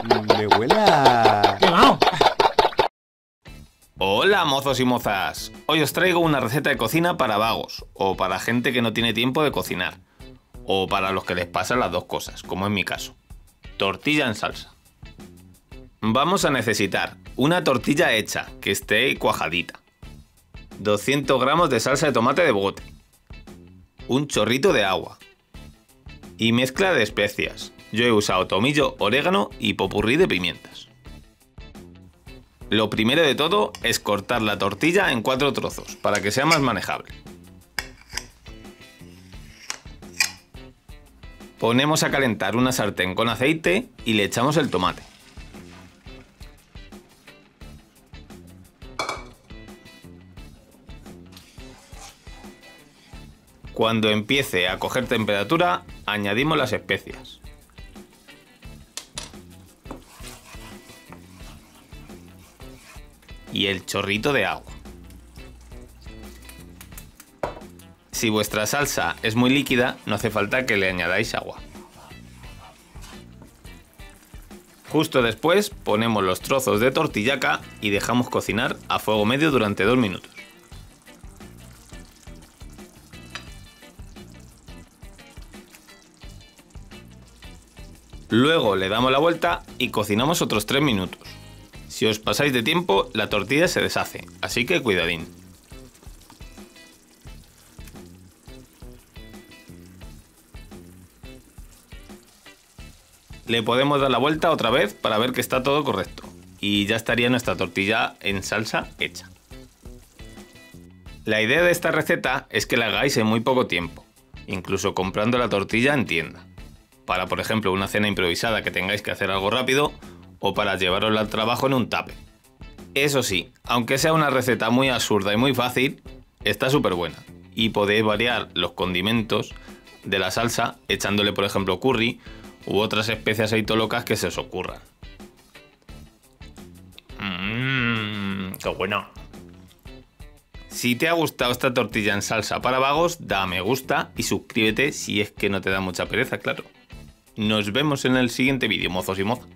Me huele a... ¡Quemado! Hola mozos y mozas, hoy os traigo una receta de cocina para vagos, o para gente que no tiene tiempo de cocinar, o para los que les pasan las dos cosas, como en mi caso. Tortilla en salsa. Vamos a necesitar una tortilla hecha, que esté cuajadita, 200 gramos de salsa de tomate de bote, un chorrito de agua y mezcla de especias. Yo he usado tomillo, orégano y popurrí de pimientas. Lo primero de todo es cortar la tortilla en 4 trozos para que sea más manejable. Ponemos a calentar una sartén con aceite y le echamos el tomate. Cuando empiece a coger temperatura, añadimos las especias. Y el chorrito de agua. Si vuestra salsa es muy líquida, no hace falta que le añadáis agua. Justo después ponemos los trozos de tortillaca y dejamos cocinar a fuego medio durante 2 minutos. Luego le damos la vuelta y cocinamos otros 3 minutos. Si os pasáis de tiempo, la tortilla se deshace, así que cuidadín. Le podemos dar la vuelta otra vez para ver que está todo correcto. Y ya estaría nuestra tortilla en salsa hecha. La idea de esta receta es que la hagáis en muy poco tiempo, incluso comprando la tortilla en tienda. Para, por ejemplo, una cena improvisada que tengáis que hacer algo rápido, o para llevarosla al trabajo en un tupper. Eso sí, aunque sea una receta muy absurda y muy fácil, está súper buena. Y podéis variar los condimentos de la salsa echándole, por ejemplo, curry u otras especias ahí locas que se os ocurran. ¡Qué bueno! Si te ha gustado esta tortilla en salsa para vagos, da a me gusta y suscríbete si es que no te da mucha pereza, claro. Nos vemos en el siguiente vídeo, mozos y mozas.